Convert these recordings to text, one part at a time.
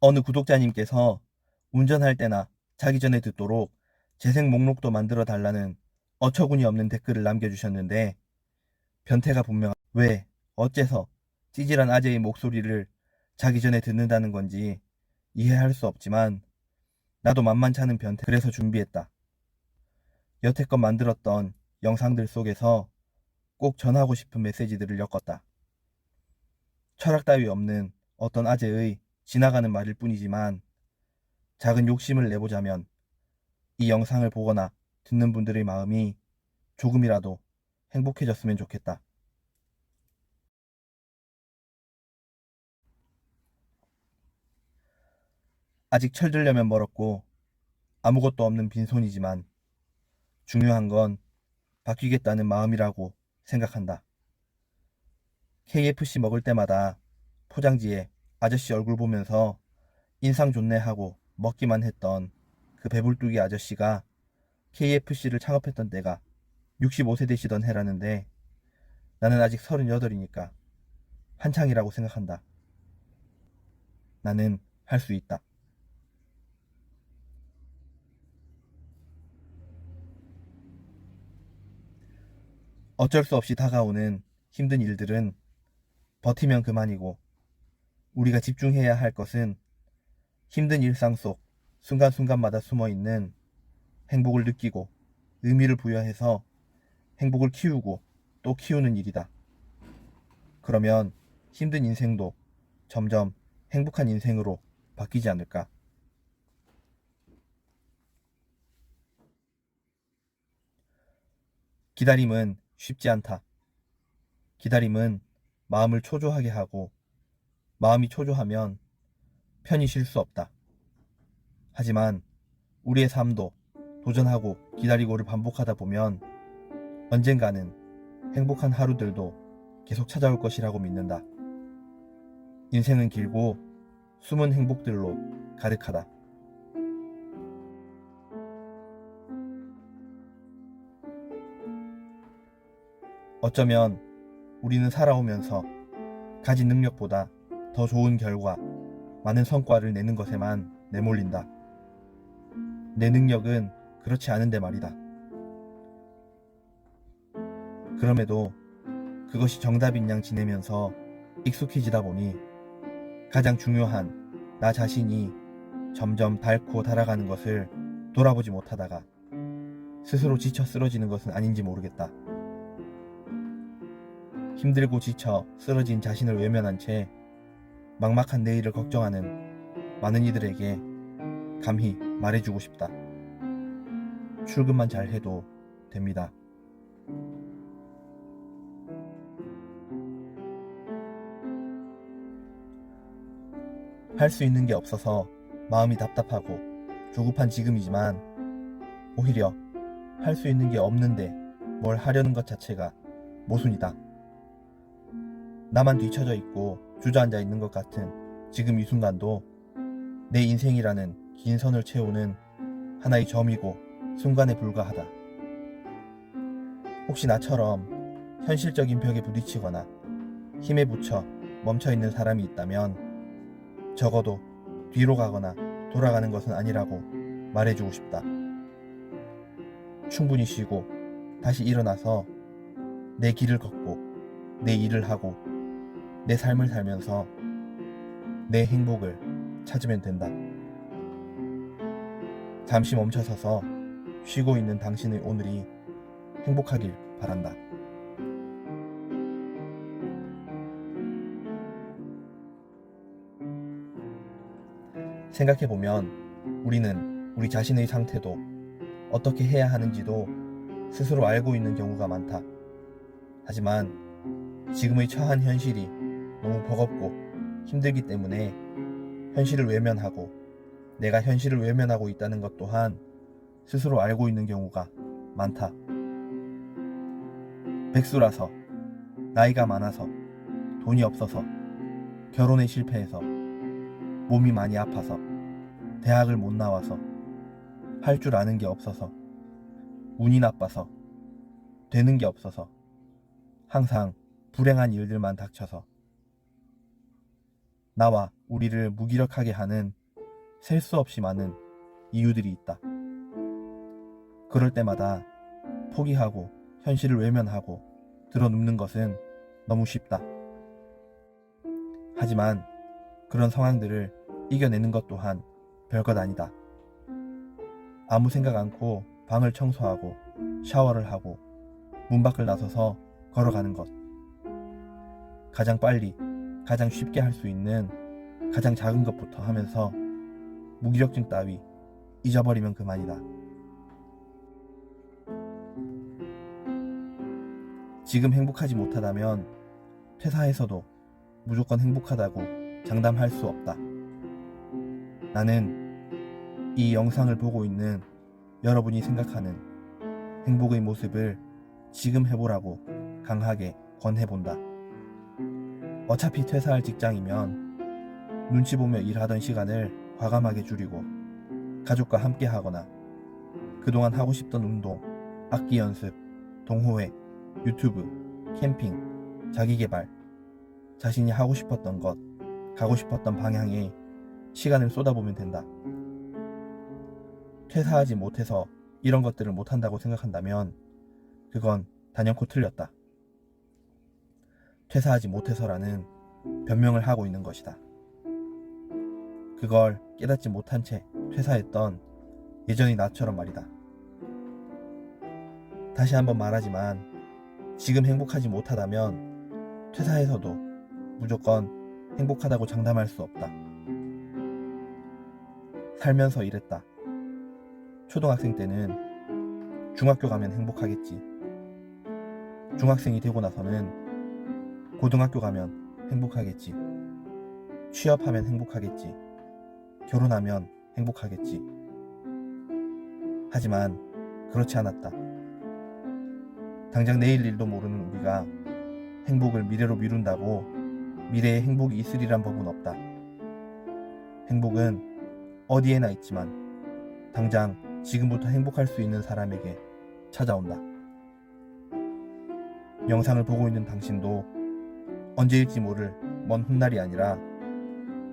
어느 구독자님께서 운전할 때나 자기 전에 듣도록 재생 목록도 만들어 달라는 어처구니 없는 댓글을 남겨주셨는데, 변태가 분명 왜 어째서 찌질한 아재의 목소리를 자기 전에 듣는다는 건지 이해할 수 없지만, 나도 만만찮은 변태, 그래서 준비했다. 여태껏 만들었던 영상들 속에서 꼭 전하고 싶은 메시지들을 엮었다. 철학 따위 없는 어떤 아재의 지나가는 말일 뿐이지만, 작은 욕심을 내보자면 이 영상을 보거나 듣는 분들의 마음이 조금이라도 행복해졌으면 좋겠다. 아직 철들려면 멀었고 아무것도 없는 빈손이지만, 중요한 건 바뀌겠다는 마음이라고 생각한다. KFC 먹을 때마다 포장지에 아저씨 얼굴 보면서 인상 좋네 하고 먹기만 했던 그 배불뚝이 아저씨가 KFC를 창업했던 때가 65세대시던 해라는데, 나는 아직 38이니까 한창이라고 생각한다. 나는 할 수 있다. 어쩔 수 없이 다가오는 힘든 일들은 버티면 그만이고, 우리가 집중해야 할 것은 힘든 일상 속 순간순간마다 숨어있는 행복을 느끼고 의미를 부여해서 행복을 키우고 또 키우는 일이다. 그러면 힘든 인생도 점점 행복한 인생으로 바뀌지 않을까? 기다림은 쉽지 않다. 기다림은 마음을 초조하게 하고, 마음이 초조하면 편히 쉴 수 없다. 하지만 우리의 삶도 도전하고 기다리고를 반복하다 보면 언젠가는 행복한 하루들도 계속 찾아올 것이라고 믿는다. 인생은 길고 숨은 행복들로 가득하다. 어쩌면 우리는 살아오면서 가진 능력보다 더 좋은 결과, 많은 성과를 내는 것에만 내몰린다. 내 능력은 그렇지 않은데 말이다. 그럼에도 그것이 정답인 양 지내면서 익숙해지다 보니 가장 중요한 나 자신이 점점 닳고 달아가는 것을 돌아보지 못하다가 스스로 지쳐 쓰러지는 것은 아닌지 모르겠다. 힘들고 지쳐 쓰러진 자신을 외면한 채 막막한 내일을 걱정하는 많은 이들에게 감히 말해주고 싶다. 출근만 잘 해도 됩니다. 할 수 있는 게 없어서 마음이 답답하고 조급한 지금이지만, 오히려 할 수 있는 게 없는데 뭘 하려는 것 자체가 모순이다. 나만 뒤처져 있고 주저앉아 있는 것 같은 지금 이 순간도 내 인생이라는 긴 선을 채우는 하나의 점이고 순간에 불과하다. 혹시 나처럼 현실적인 벽에 부딪히거나 힘에 부쳐 멈춰있는 사람이 있다면, 적어도 뒤로 가거나 돌아가는 것은 아니라고 말해주고 싶다. 충분히 쉬고 다시 일어나서 내 길을 걷고 내 일을 하고 내 삶을 살면서 내 행복을 찾으면 된다. 잠시 멈춰서서 쉬고 있는 당신의 오늘이 행복하길 바란다. 생각해보면 우리는 우리 자신의 상태도 어떻게 해야 하는지도 스스로 알고 있는 경우가 많다. 하지만 지금의 처한 현실이 너무 버겁고 힘들기 때문에 현실을 외면하고, 내가 현실을 외면하고 있다는 것 또한 스스로 알고 있는 경우가 많다. 백수라서, 나이가 많아서, 돈이 없어서, 결혼에 실패해서, 몸이 많이 아파서, 대학을 못 나와서, 할 줄 아는 게 없어서, 운이 나빠서, 되는 게 없어서, 항상 불행한 일들만 닥쳐서, 나와 우리를 무기력하게 하는 셀 수 없이 많은 이유들이 있다. 그럴 때마다 포기하고 현실을 외면하고 드러눕는 것은 너무 쉽다. 하지만 그런 상황들을 이겨내는 것 또한 별것 아니다. 아무 생각 않고 방을 청소하고 샤워를 하고 문 밖을 나서서 걸어가는 것. 가장 빨리, 가장 쉽게 할 수 있는 가장 작은 것부터 하면서 무기력증 따위 잊어버리면 그만이다. 지금 행복하지 못하다면 퇴사해서도 무조건 행복하다고 장담할 수 없다. 나는 이 영상을 보고 있는 여러분이 생각하는 행복의 모습을 지금 해보라고 강하게 권해본다. 어차피 퇴사할 직장이면 눈치 보며 일하던 시간을 과감하게 줄이고 가족과 함께 하거나 그동안 하고 싶던 운동, 악기 연습, 동호회, 유튜브, 캠핑, 자기계발, 자신이 하고 싶었던 것, 가고 싶었던 방향에 시간을 쏟아보면 된다. 퇴사하지 못해서 이런 것들을 못한다고 생각한다면 그건 단연코 틀렸다. 퇴사하지 못해서라는 변명을 하고 있는 것이다. 그걸 깨닫지 못한 채 퇴사했던 예전의 나처럼 말이다. 다시 한번 말하지만 지금 행복하지 못하다면 퇴사해서도 무조건 행복하다고 장담할 수 없다. 살면서 이랬다. 초등학생 때는 중학교 가면 행복하겠지. 중학생이 되고 나서는 고등학교 가면 행복하겠지. 취업하면 행복하겠지. 결혼하면 행복하겠지. 하지만 그렇지 않았다. 당장 내일 일도 모르는 우리가 행복을 미래로 미룬다고 미래에 행복이 있으리란 법은 없다. 행복은 어디에나 있지만 당장 지금부터 행복할 수 있는 사람에게 찾아온다. 영상을 보고 있는 당신도 언제일지 모를 먼 훗날이 아니라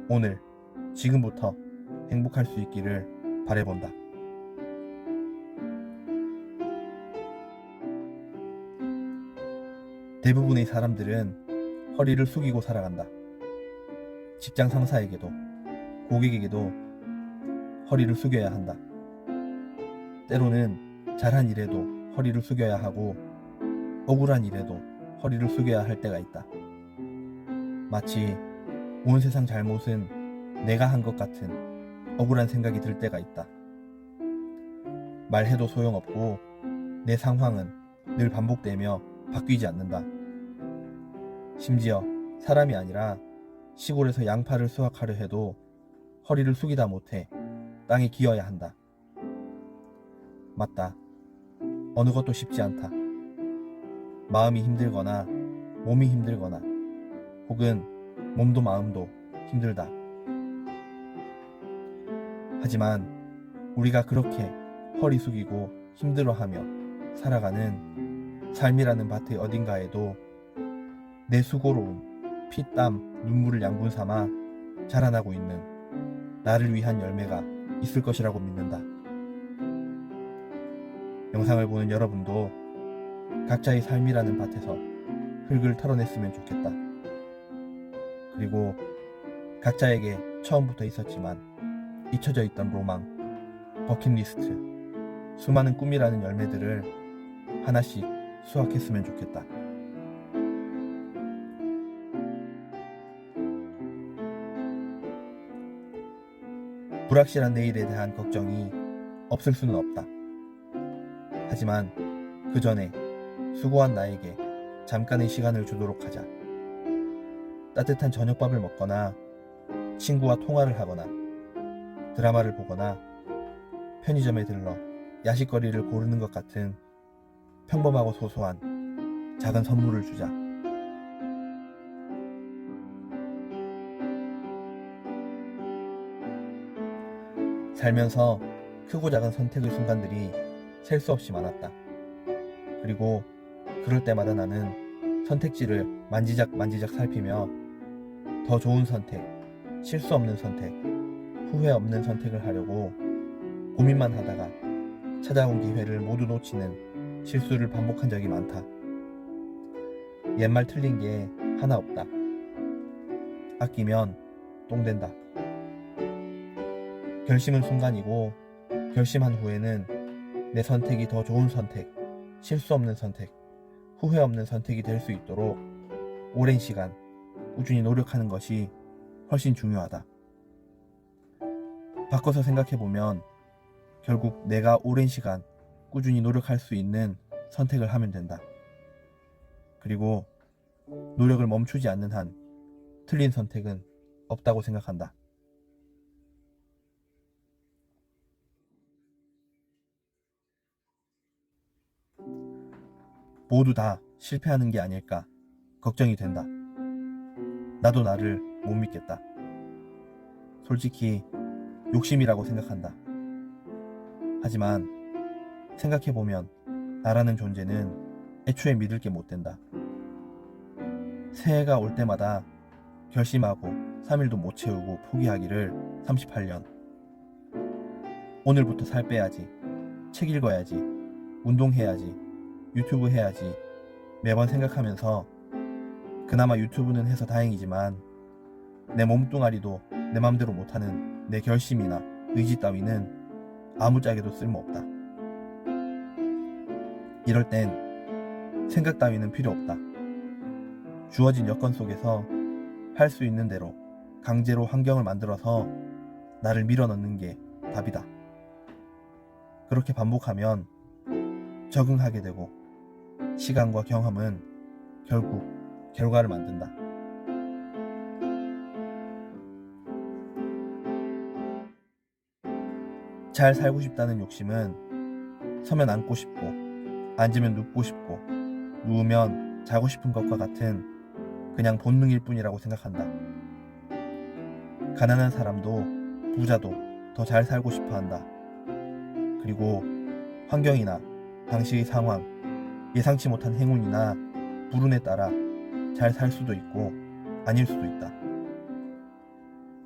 오늘, 지금부터 행복할 수 있기를 바라본다. 대부분의 사람들은 허리를 숙이고 살아간다. 직장 상사에게도, 고객에게도 허리를 숙여야 한다. 때로는 잘한 일에도 허리를 숙여야 하고 억울한 일에도 허리를 숙여야 할 때가 있다. 마치 온 세상 잘못은 내가 한 것 같은 억울한 생각이 들 때가 있다. 말해도 소용없고 내 상황은 늘 반복되며 바뀌지 않는다. 심지어 사람이 아니라 시골에서 양파를 수확하려 해도 허리를 숙이다 못해 땅에 기어야 한다. 맞다. 어느 것도 쉽지 않다. 마음이 힘들거나 몸이 힘들거나 혹은 몸도 마음도 힘들다. 하지만 우리가 그렇게 허리 숙이고 힘들어하며 살아가는 삶이라는 밭의 어딘가에도 내 수고로운 피, 땀, 눈물을 양분 삼아 자라나고 있는 나를 위한 열매가 있을 것이라고 믿는다. 영상을 보는 여러분도 각자의 삶이라는 밭에서 흙을 털어냈으면 좋겠다. 그리고 각자에게 처음부터 있었지만 잊혀져 있던 로망, 버킷리스트, 수많은 꿈이라는 열매들을 하나씩 수확했으면 좋겠다. 불확실한 내일에 대한 걱정이 없을 수는 없다. 하지만 그 전에 수고한 나에게 잠깐의 시간을 주도록 하자. 따뜻한 저녁밥을 먹거나 친구와 통화를 하거나 드라마를 보거나 편의점에 들러 야식거리를 고르는 것 같은 평범하고 소소한 작은 선물을 주자. 살면서 크고 작은 선택의 순간들이 셀 수 없이 많았다. 그리고 그럴 때마다 나는 선택지를 만지작 살피며 더 좋은 선택, 실수 없는 선택, 후회 없는 선택을 하려고 고민만 하다가 찾아온 기회를 모두 놓치는 실수를 반복한 적이 많다. 옛말 틀린 게 하나 없다. 아끼면 똥 된다. 결심은 순간이고 결심한 후에는 내 선택이 더 좋은 선택, 실수 없는 선택, 후회 없는 선택이 될 수 있도록 오랜 시간 꾸준히 노력하는 것이 훨씬 중요하다. 바꿔서 생각해보면 결국 내가 오랜 시간 꾸준히 노력할 수 있는 선택을 하면 된다. 그리고 노력을 멈추지 않는 한 틀린 선택은 없다고 생각한다. 모두 다 실패하는 게 아닐까 걱정이 된다. 나도 나를 못 믿겠다. 솔직히 욕심이라고 생각한다. 하지만 생각해보면 나라는 존재는 애초에 믿을 게 못 된다. 새해가 올 때마다 결심하고 3일도 못 채우고 포기하기를 38년. 오늘부터 살 빼야지, 책 읽어야지, 운동해야지, 유튜브 해야지 매번 생각하면서 그나마 유튜브는 해서 다행이지만 내 몸뚱아리도 내 맘대로 못하는 내 결심이나 의지 따위는 아무짝에도 쓸모없다. 이럴 땐 생각 따위는 필요 없다. 주어진 여건 속에서 할 수 있는 대로 강제로 환경을 만들어서 나를 밀어넣는 게 답이다. 그렇게 반복하면 적응하게 되고 시간과 경험은 결국 결과를 만든다. 잘 살고 싶다는 욕심은 서면 앉고 싶고 앉으면 눕고 싶고 누우면 자고 싶은 것과 같은 그냥 본능일 뿐이라고 생각한다. 가난한 사람도 부자도 더 잘 살고 싶어 한다. 그리고 환경이나 당시의 상황, 예상치 못한 행운이나 불운에 따라 잘 살 수도 있고 아닐 수도 있다.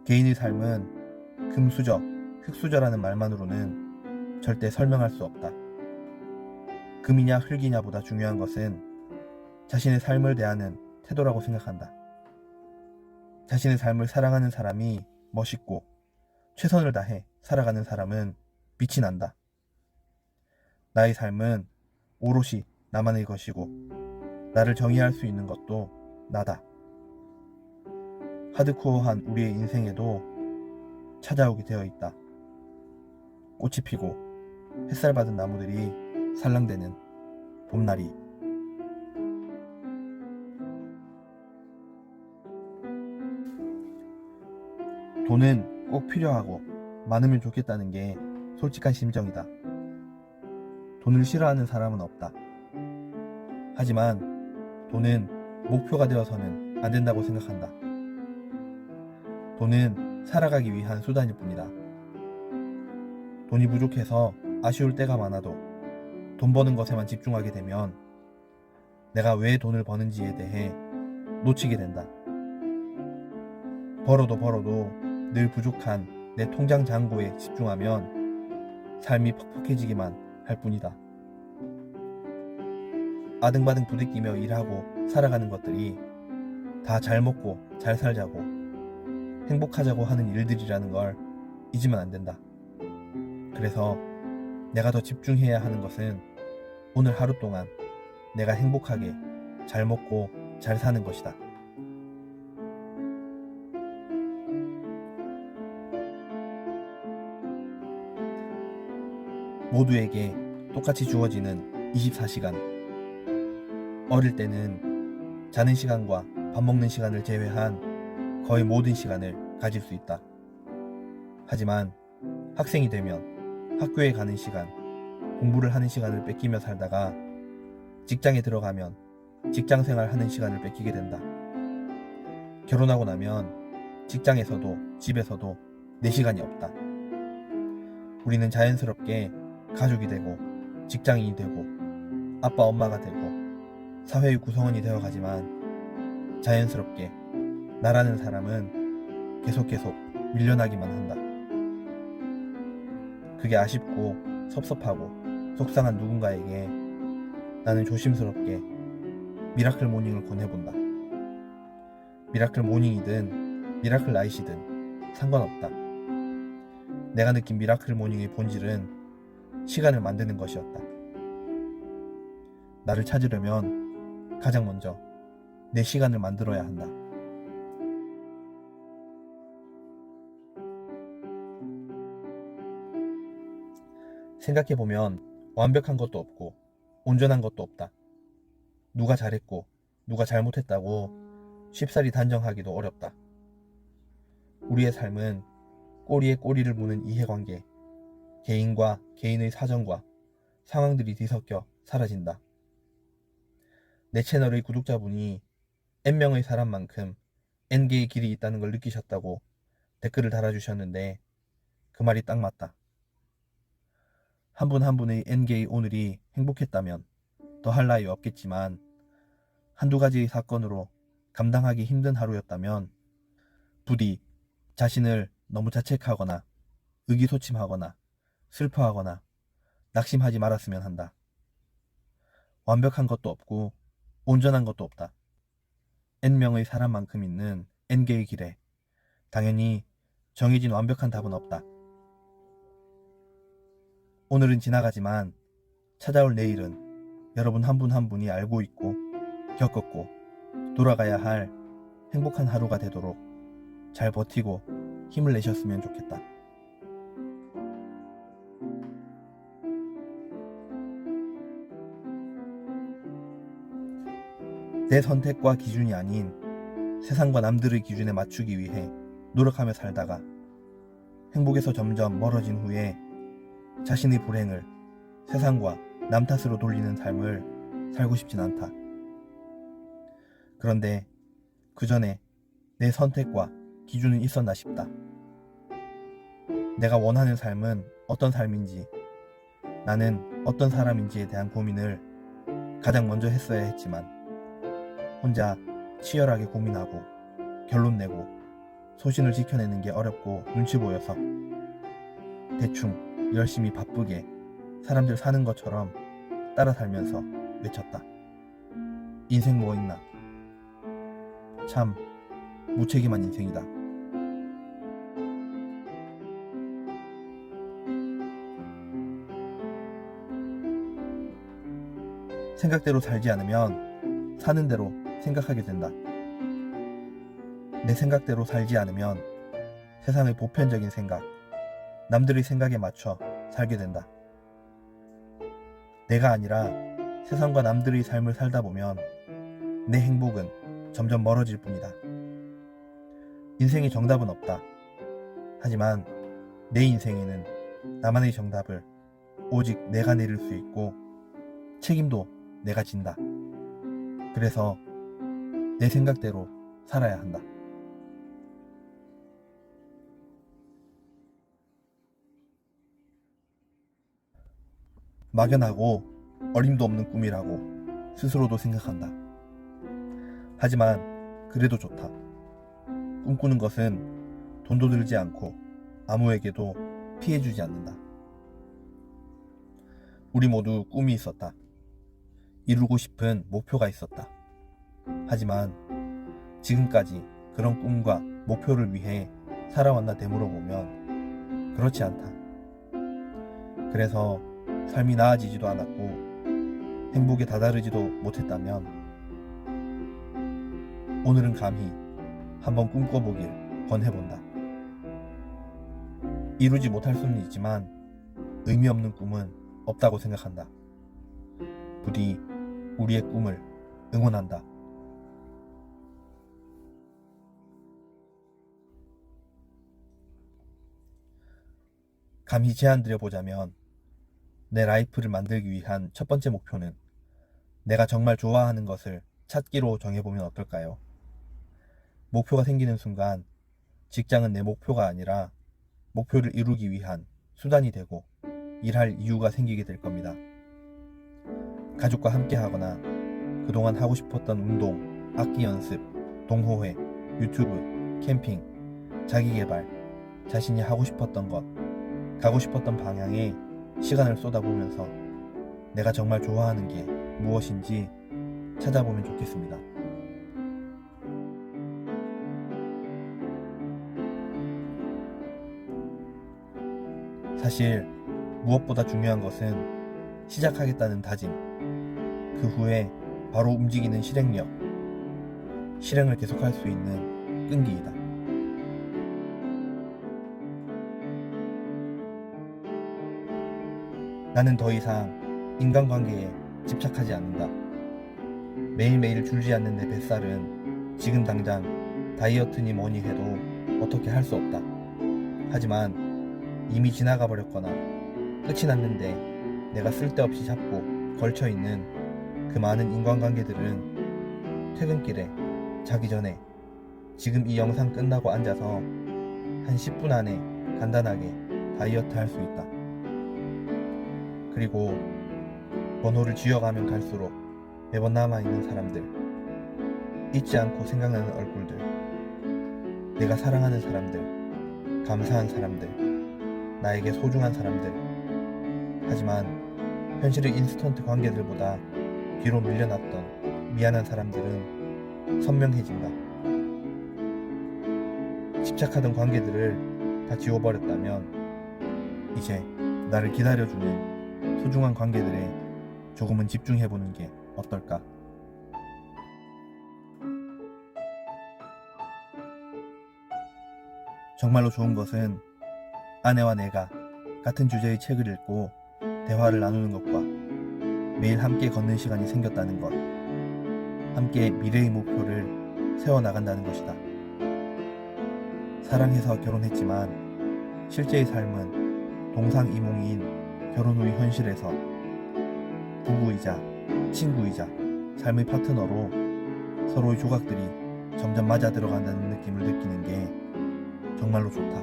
개인의 삶은 금수저, 흙수저라는 말만으로는 절대 설명할 수 없다. 금이냐 흙이냐 보다 중요한 것은 자신의 삶을 대하는 태도라고 생각한다. 자신의 삶을 사랑하는 사람이 멋있고 최선을 다해 살아가는 사람은 빛이 난다. 나의 삶은 오롯이 나만의 것이고 나를 정의할 수 있는 것도 나다. 하드코어한 우리의 인생에도 찾아오게 되어 있다. 꽃이 피고 햇살 받은 나무들이 살랑대는 봄날이. 돈은 꼭 필요하고 많으면 좋겠다는 게 솔직한 심정이다. 돈을 싫어하는 사람은 없다. 하지만 돈은 목표가 되어서는 안 된다고 생각한다. 돈은 살아가기 위한 수단일 뿐이다. 돈이 부족해서 아쉬울 때가 많아도 돈 버는 것에만 집중하게 되면 내가 왜 돈을 버는지에 대해 놓치게 된다. 벌어도 늘 부족한 내 통장 잔고에 집중하면 삶이 퍽퍽해지기만 할 뿐이다. 아등바등 부대끼며 일하고 살아가는 것들이 다 잘 먹고 잘 살자고 행복하자고 하는 일들이라는 걸 잊으면 안 된다. 그래서 내가 더 집중해야 하는 것은 오늘 하루 동안 내가 행복하게 잘 먹고 잘 사는 것이다. 모두에게 똑같이 주어지는 24시간. 어릴 때는 자는 시간과 밥 먹는 시간을 제외한 거의 모든 시간을 가질 수 있다. 하지만 학생이 되면 학교에 가는 시간, 공부를 하는 시간을 뺏기며 살다가 직장에 들어가면 직장 생활 하는 시간을 뺏기게 된다. 결혼하고 나면 직장에서도 집에서도 내 시간이 없다. 우리는 자연스럽게 가족이 되고 직장인이 되고 아빠 엄마가 되고 사회의 구성원이 되어가지만 자연스럽게 나라는 사람은 계속 밀려나기만 한다. 그게 아쉽고 섭섭하고 속상한 누군가에게 나는 조심스럽게 미라클 모닝을 권해본다. 미라클 모닝이든 미라클 나잇이든 상관없다. 내가 느낀 미라클 모닝의 본질은 시간을 만드는 것이었다. 나를 찾으려면 가장 먼저 내 시간을 만들어야 한다. 생각해보면 완벽한 것도 없고 온전한 것도 없다. 누가 잘했고 누가 잘못했다고 쉽사리 단정하기도 어렵다. 우리의 삶은 꼬리에 꼬리를 무는 이해관계, 개인과 개인의 사정과 상황들이 뒤섞여 사라진다. 내 채널의 구독자분이 N명의 사람만큼 N개의 길이 있다는 걸 느끼셨다고 댓글을 달아주셨는데 그 말이 딱 맞다. 한 분 한 분의 N개의 오늘이 행복했다면 더 할 나위 없겠지만 한두 가지의 사건으로 감당하기 힘든 하루였다면 부디 자신을 너무 자책하거나 의기소침하거나 슬퍼하거나 낙심하지 말았으면 한다. 완벽한 것도 없고 온전한 것도 없다. N명의 사람만큼 있는 N개의 길에 당연히 정해진 완벽한 답은 없다. 오늘은 지나가지만 찾아올 내일은 여러분 한 분 한 분이 알고 있고 겪었고 돌아가야 할 행복한 하루가 되도록 잘 버티고 힘을 내셨으면 좋겠다. 내 선택과 기준이 아닌 세상과 남들의 기준에 맞추기 위해 노력하며 살다가 행복에서 점점 멀어진 후에 자신의 불행을 세상과 남 탓으로 돌리는 삶을 살고 싶진 않다. 그런데 그 전에 내 선택과 기준은 있었나 싶다. 내가 원하는 삶은 어떤 삶인지, 나는 어떤 사람인지에 대한 고민을 가장 먼저 했어야 했지만 혼자 치열하게 고민하고 결론 내고 소신을 지켜내는 게 어렵고 눈치 보여서 대충 열심히 바쁘게 사람들 사는 것처럼 따라 살면서 외쳤다. 인생 뭐 있나? 참 무책임한 인생이다. 생각대로 살지 않으면 사는 대로 생각하게 된다. 내 생각대로 살지 않으면 세상의 보편적인 생각, 남들의 생각에 맞춰 살게 된다. 내가 아니라 세상과 남들의 삶을 살다 보면 내 행복은 점점 멀어질 뿐이다. 인생에 정답은 없다. 하지만 내 인생에는 나만의 정답을 오직 내가 내릴 수 있고 책임도 내가 진다. 그래서 내 생각대로 살아야 한다. 막연하고 어림도 없는 꿈이라고 스스로도 생각한다. 하지만 그래도 좋다. 꿈꾸는 것은 돈도 들지 않고 아무에게도 피해주지 않는다. 우리 모두 꿈이 있었다. 이루고 싶은 목표가 있었다. 하지만 지금까지 그런 꿈과 목표를 위해 살아왔나 되물어보면 그렇지 않다. 그래서 삶이 나아지지도 않았고 행복에 다다르지도 못했다면 오늘은 감히 한번 꿈꿔보길 권해본다. 이루지 못할 수는 있지만 의미 없는 꿈은 없다고 생각한다. 부디 우리의 꿈을 응원한다. 감히 제안드려보자면 내 라이프를 만들기 위한 첫 번째 목표는 내가 정말 좋아하는 것을 찾기로 정해보면 어떨까요? 목표가 생기는 순간 직장은 내 목표가 아니라 목표를 이루기 위한 수단이 되고 일할 이유가 생기게 될 겁니다. 가족과 함께 하거나 그동안 하고 싶었던 운동, 악기 연습, 동호회, 유튜브, 캠핑, 자기개발, 자신이 하고 싶었던 것, 가고 싶었던 방향에 시간을 쏟아보면서 내가 정말 좋아하는 게 무엇인지 찾아보면 좋겠습니다. 사실 무엇보다 중요한 것은 시작하겠다는 다짐, 그 후에 바로 움직이는 실행력, 실행을 계속할 수 있는 끈기이다. 나는 더 이상 인간관계에 집착하지 않는다. 매일매일 줄지 않는 내 뱃살은 지금 당장 다이어트니 뭐니 해도 어떻게 할 수 없다. 하지만 이미 지나가 버렸거나 끝이 났는데 내가 쓸데없이 잡고 걸쳐있는 그 많은 인간관계들은 퇴근길에 자기 전에 지금 이 영상 끝나고 앉아서 한 10분 안에 간단하게 다이어트 할 수 있다. 그리고 번호를 쥐어가면 갈수록 매번 남아있는 사람들, 잊지 않고 생각나는 얼굴들, 내가 사랑하는 사람들, 감사한 사람들, 나에게 소중한 사람들. 하지만 현실의 인스턴트 관계들보다 뒤로 밀려났던 미안한 사람들은 선명해진다. 집착하던 관계들을 다 지워버렸다면 이제 나를 기다려주는 소중한 관계들에 조금은 집중해보는 게 어떨까? 정말로 좋은 것은 아내와 내가 같은 주제의 책을 읽고 대화를 나누는 것과 매일 함께 걷는 시간이 생겼다는 것, 함께 미래의 목표를 세워나간다는 것이다. 사랑해서 결혼했지만 실제의 삶은 동상이몽인 결혼 후의 현실에서 부부이자 친구이자 삶의 파트너로 서로의 조각들이 점점 맞아 들어간다는 느낌을 느끼는 게 정말로 좋다.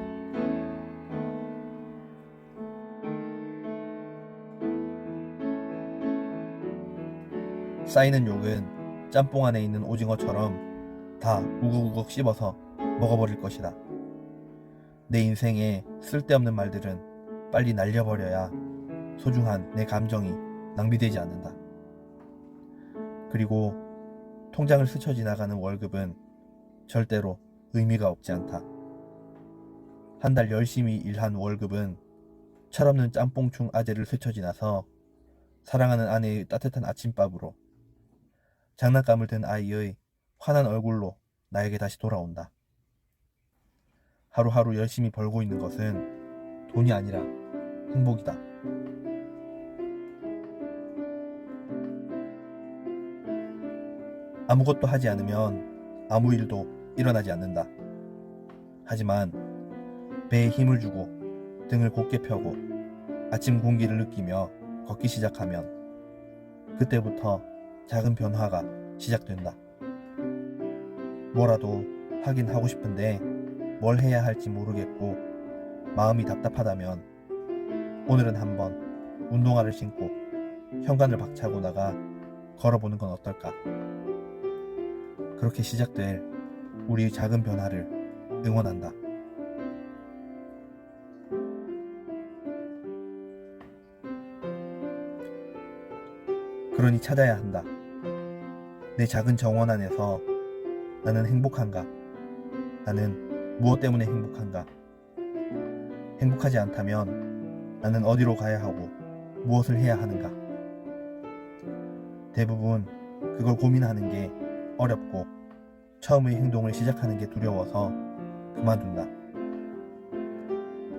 쌓이는 욕은 짬뽕 안에 있는 오징어처럼 다 우걱우걱 씹어서 먹어버릴 것이다. 내 인생에 쓸데없는 말들은 빨리 날려버려야 소중한 내 감정이 낭비되지 않는다. 그리고 통장을 스쳐 지나가는 월급은 절대로 의미가 없지 않다. 한 달 열심히 일한 월급은 철없는 짬뽕충 아재를 스쳐 지나서 사랑하는 아내의 따뜻한 아침밥으로, 장난감을 든 아이의 환한 얼굴로 나에게 다시 돌아온다. 하루하루 열심히 벌고 있는 것은 돈이 아니라 행복이다. 아무것도 하지 않으면 아무 일도 일어나지 않는다. 하지만 배에 힘을 주고 등을 곧게 펴고 아침 공기를 느끼며 걷기 시작하면 그때부터 작은 변화가 시작된다. 뭐라도 하긴 하고 싶은데 뭘 해야 할지 모르겠고 마음이 답답하다면 오늘은 한번 운동화를 신고 현관을 박차고 나가 걸어보는 건 어떨까? 그렇게 시작될 우리의 작은 변화를 응원한다. 그러니 찾아야 한다. 내 작은 정원 안에서 나는 행복한가? 나는 무엇 때문에 행복한가? 행복하지 않다면 나는 어디로 가야 하고 무엇을 해야 하는가? 대부분 그걸 고민하는 게 어렵고 처음의 행동을 시작하는 게 두려워서 그만둔다.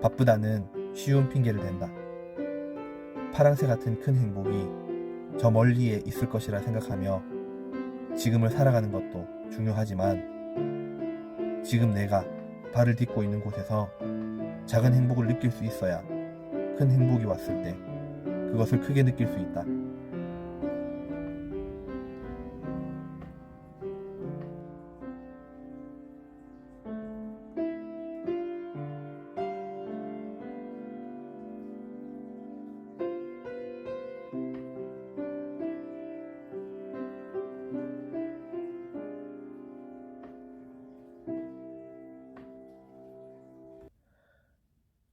바쁘다는 쉬운 핑계를 댄다. 파랑새 같은 큰 행복이 저 멀리에 있을 것이라 생각하며 지금을 살아가는 것도 중요하지만 지금 내가 발을 딛고 있는 곳에서 작은 행복을 느낄 수 있어야 큰 행복이 왔을 때 그것을 크게 느낄 수 있다.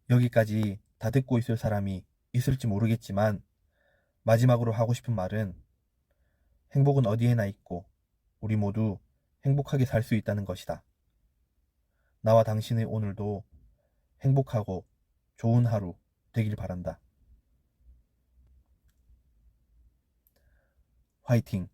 여기까지 다 듣고 있을 사람이 있을지 모르겠지만 마지막으로 하고 싶은 말은 행복은 어디에나 있고 우리 모두 행복하게 살 수 있다는 것이다. 나와 당신의 오늘도 행복하고 좋은 하루 되길 바란다. 화이팅!